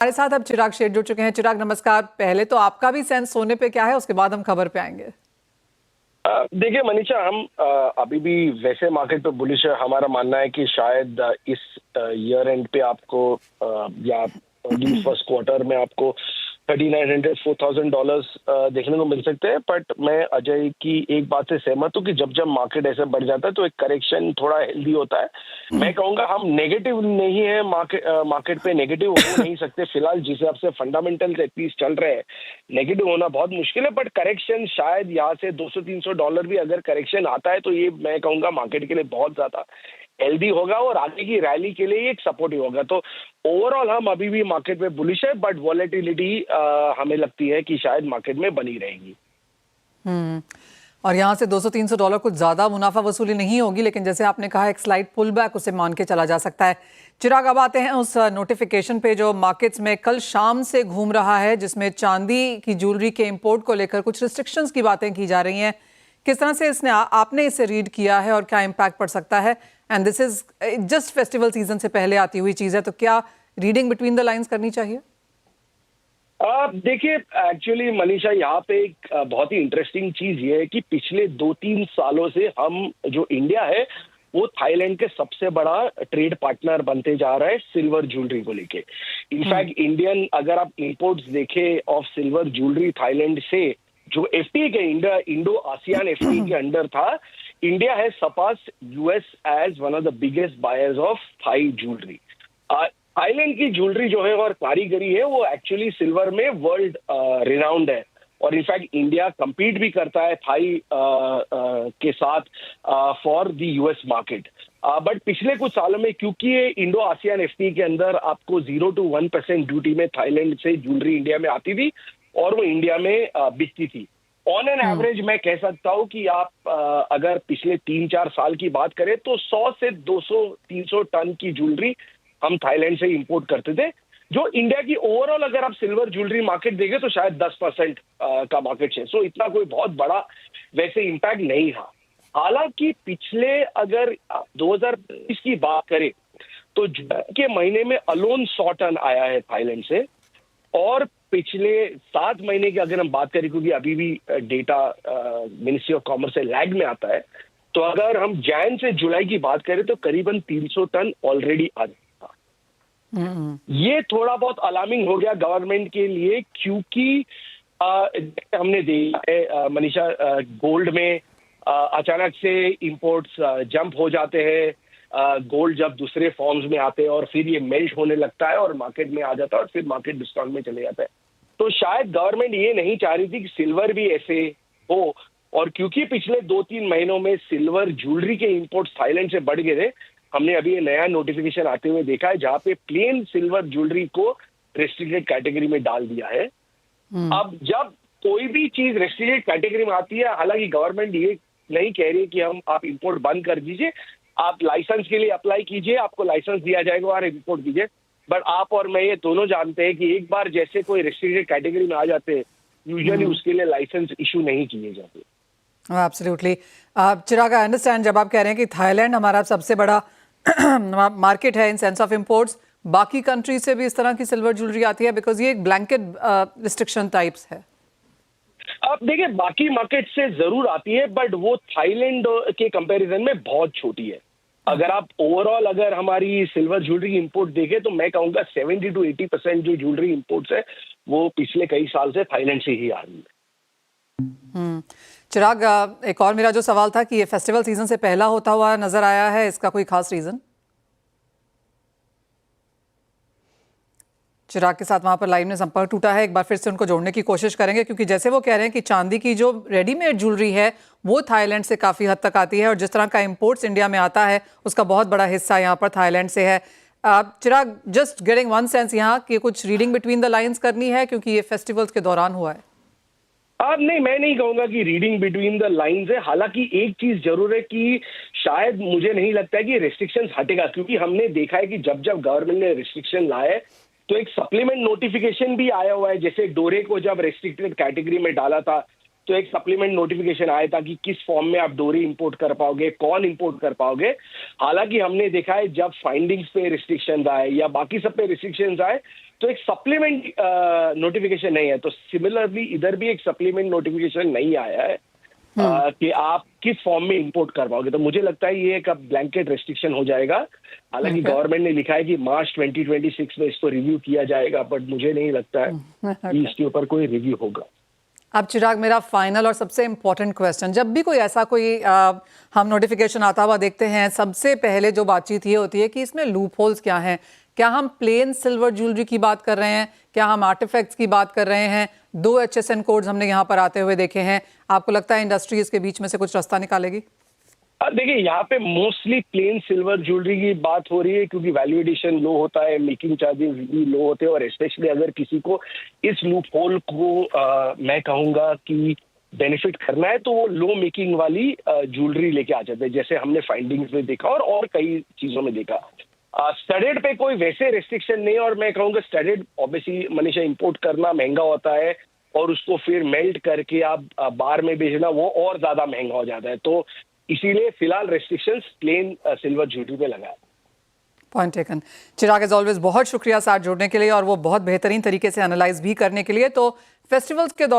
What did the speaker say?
हमारे साथ अब चिराग शेठ जुड़ चुके हैं। चिराग नमस्कार। पहले तो आपका भी सेंस सोने पे क्या है, उसके बाद हम खबर पे आएंगे। देखिए मनीषा, हम अभी भी वैसे मार्केट पे बुलिश है। हमारा मानना है कि शायद इस ईयर एंड पे आपको या अर्ली फर्स्ट क्वार्टर में आपको $3,900 $4,000 देखने को मिल सकते हैं। बट मैं अजय की एक बात से सहमत हूँ कि जब जब मार्केट ऐसे बढ़ जाता है तो एक करेक्शन थोड़ा हेल्दी होता है। मैं कहूँगा हम नेगेटिव नहीं है, मार्केट पे नेगेटिव हो नहीं सकते फिलहाल। जिस हिसाब से फंडामेंटल्स एटलीस्ट चल रहे हैं, नेगेटिव होना बहुत मुश्किल है। बट करेक्शन शायद यहाँ से $200-300 भी अगर करेक्शन आता है तो ये मैं कहूँगा मार्केट के लिए बहुत ज्यादा हेल्दी होगा और आगे की रैली के लिए एक सपोर्टिव होगा। तो ओवरऑल हम अभी भी मार्केट में बुलिश है, बट वॉलेटिलिटी हमें लगती है कि शायद मार्केट में बनी रहेगी। और यहाँ से $200-300 कुछ ज्यादा मुनाफा वसूली नहीं होगी, लेकिन जैसे आपने कहा एक स्लाइड पुल बैक उसे मान के चला जा सकता है। चिराग, अब आते हैं उस नोटिफिकेशन पे जो मार्केट्स में कल शाम से घूम रहा है, जिसमें चांदी की ज्वेलरी के इंपोर्ट को लेकर कुछ रिस्ट्रिक्शंस की बातें की जा रही हैं। किस तरह से इसने आपने इसे रीड किया है और क्या इम्पैक्ट पड़ सकता है? And this is just festival season से पहले आती हुई चीज है, तो क्या रीडिंग बिटवीन द लाइंस करनी चाहिए? देखिए एक्चुअली मनीषा, यहाँ पे एक बहुत ही इंटरेस्टिंग चीज ये है कि पिछले 2-3 सालों से हम जो इंडिया है वो थाईलैंड के सबसे बड़ा ट्रेड पार्टनर बनते जा रहा है सिल्वर ज्वेलरी को लेके। इनफैक्ट इंडियन अगर आप इंपोर्ट्स देखें ऑफ सिल्वर ज्वेलरी थाईलैंड से, जो एफटीए के इंडो आसियान एफटीए के अंडर था, India has surpassed US as one of the biggest buyers of Thai jewellery. Thailand की ज्वेलरी जो है और कारीगरी है वो एक्चुअली सिल्वर में वर्ल्ड रिनाउंड है। और इनफैक्ट इंडिया compete भी करता है थाई के साथ for the US market. But पिछले कुछ सालों में क्योंकि ये इंडो आसियान एफटीए के अंदर आपको 0 to 1% ड्यूटी में थाईलैंड से ज्वेलरी इंडिया में आती थी और वो इंडिया में बिकती थी। ऑन एन एवरेज मैं कह सकता हूँ कि आप अगर पिछले 3-4 साल की बात करें तो 100 से 200-300 टन की ज्वेलरी हम थाईलैंड से इंपोर्ट करते थे। जो इंडिया की ओवरऑल अगर आप सिल्वर ज्वेलरी मार्केट देखें तो शायद 10% का मार्केट शेयर। सो इतना कोई बहुत बड़ा वैसे इम्पैक्ट नहीं है। हालांकि पिछले अगर 2020 की बात करें तो जुलाई के महीने में अलोन 100 टन आया है थाईलैंड से। और पिछले 7 महीने की अगर हम बात करें, क्योंकि अभी भी डेटा मिनिस्ट्री ऑफ कॉमर्स से लैग में आता है, तो अगर हम जैन से जुलाई की बात करें तो करीबन 300 टन ऑलरेडी आ था। ये थोड़ा बहुत अलार्मिंग हो गया गवर्नमेंट के लिए, क्योंकि हमने देखा है मनीषा, गोल्ड में अचानक से इंपोर्ट्स जंप हो जाते हैं। गोल्ड जब दूसरे फॉर्म्स में आते हैं और फिर ये मेल्ट होने लगता है और मार्केट में आ जाता है और फिर मार्केट डिस्काउंट में चले जाता है। तो शायद गवर्नमेंट ये नहीं चाह रही थी कि सिल्वर भी ऐसे हो। और क्योंकि पिछले 2-3 महीनों में सिल्वर ज्वेलरी के इंपोर्ट्स थाईलैंड से बढ़ गए थे, हमने अभी ये नया नोटिफिकेशन आते हुए देखा है जहां पे प्लेन सिल्वर ज्वेलरी को रेस्ट्रिक्टेड कैटेगरी में डाल दिया है। अब जब कोई भी चीज रेस्ट्रिक्टेड कैटेगरी में आती है, हालांकि गवर्नमेंट ये नहीं कह रही कि हम आप इंपोर्ट बंद कर दीजिए, आप लाइसेंस के लिए अप्लाई कीजिए, आपको लाइसेंस दिया जाएगा और इंपोर्ट कीजिए। बट आप और मैं ये दोनों जानते हैं कि एक बार जैसे कोई रेस्ट्रिक्टेड कैटेगरी में आ जाते हैं, यूजुअली उसके लिए लाइसेंस इशू नहीं किए जाते। एब्सोल्युटली। चिराग, आई अंडरस्टैंड जब आप कह रहे हैं कि थाईलैंड हमारा सबसे बड़ा मार्केट है इन सेंस ऑफ इंपोर्ट्स, बाकी कंट्रीज से भी इस तरह की सिल्वर ज्वेलरी आती है, बिकॉज ये एक ब्लैंकेट रिस्ट्रिक्शन टाइप्स है। अब देखिए, बाकी मार्केट से जरूर आती है बट वो थाईलैंड के कंपैरिजन में बहुत छोटी है। अगर आप ओवरऑल अगर हमारी सिल्वर ज्वेलरी इंपोर्ट देखें तो मैं कहूंगा 70 to 80% जो ज्वेलरी इंपोर्ट्स है वो पिछले कई साल से थाईलैंड से ही आ रही है। चिराग, एक और मेरा जो सवाल था कि ये फेस्टिवल सीजन से पहला होता हुआ नजर आया है, इसका कोई खास रीजन? चिराग के साथ वहां पर लाइव में संपर्क टूटा है, एक बार फिर से उनको जोड़ने की कोशिश करेंगे, क्योंकि जैसे वो कह रहे हैं कि चांदी की जो रेडीमेड ज्वेलरी है वो थाईलैंड से काफी हद तक आती है और जिस तरह का इंपोर्ट्स इंडिया में आता है उसका बहुत बड़ा हिस्सा यहाँ पर थाईलैंड से है। चिराग, जस्ट गेटिंग वन सेंस यहाँ कि कुछ रीडिंग बिटवीन द लाइंस करनी है, क्योंकि ये फेस्टिवल्स के दौरान हुआ है। नहीं, मैं नहीं कहूंगा कि रीडिंग बिटवीन द लाइंस है। हालांकि एक चीज जरूर है कि शायद मुझे नहीं लगता है कि रेस्ट्रिक्शंस हटेगा, क्योंकि हमने देखा है कि जब जब गवर्नमेंट ने रेस्ट्रिक्शन लाए तो एक सप्लीमेंट नोटिफिकेशन भी आया हुआ है। जैसे डोरे को जब रेस्ट्रिक्टेड कैटेगरी में डाला था तो एक सप्लीमेंट नोटिफिकेशन आया था कि किस फॉर्म में आप डोरी इंपोर्ट कर पाओगे, कौन इंपोर्ट कर पाओगे। हालांकि हमने देखा है जब फाइंडिंग्स पे रिस्ट्रिक्शन आए या बाकी सब पे रिस्ट्रिक्शन आए तो एक सप्लीमेंट नोटिफिकेशन नहीं है। तो सिमिलरली इधर भी एक सप्लीमेंट नोटिफिकेशन नहीं आया है कि आप किस फॉर्म में इंपोर्ट कर पाओगे। तो मुझे लगता है ये एक अब ब्लैंकेट रेस्ट्रिक्शन हो जाएगा। हालांकि गवर्नमेंट ने लिखा है कि मार्च 2026 में इसको रिव्यू किया जाएगा, बट मुझे नहीं लगता है कि इसके ऊपर कोई रिव्यू होगा। अब चिराग, मेरा फाइनल और सबसे इम्पोर्टेंट क्वेश्चन, जब भी कोई ऐसा हम नोटिफिकेशन आता हुआ देखते हैं, सबसे पहले जो बातचीत ये होती है कि इसमें लूप होल्स क्या हैं। क्या हम प्लेन सिल्वर ज्वेलरी की बात कर रहे हैं, क्या हम आर्टिफैक्ट्स की बात कर रहे हैं? 2 HSN कोड्स हमने यहाँ पर आते हुए देखे हैं। आपको लगता है इंडस्ट्री इसके बीच में से कुछ रास्ता निकालेगी? देखिए, यहाँ पे मोस्टली प्लेन सिल्वर ज्वेलरी की बात हो रही है, क्योंकि वैल्यू एडिशन लो होता है, मेकिंग चार्जेस भी लो होते हैं, और स्पेशली अगर किसी को इस लूप होल को मैं कहूँगा कि बेनिफिट करना है तो वो लो मेकिंग वाली ज्वेलरी लेके आ जाते हैं, जैसे हमने फाइंडिंग्स में देखा और कई चीजों में देखा। स्टडेड पे कोई वैसे रेस्ट्रिक्शन नहीं है, और मैं कहूँगा स्टडेड ऑब्वियसली मनीषा इंपोर्ट करना महंगा होता है, और उसको फिर मेल्ट करके आप बार में बेचना वो और ज्यादा महंगा हो जाता है। तो इसीलिए फिलहाल रेस्ट्रिक्शंस प्लेन सिल्वर ज्वेलरी पे लगा है। Point taken. Chirag, as always बहुत शुक्रिया साथ जुड़ने के लिए और वो बहुत बेहतरीन तरीके से एनालाइज भी करने के लिए। तो फेस्टिवल्स के दौरान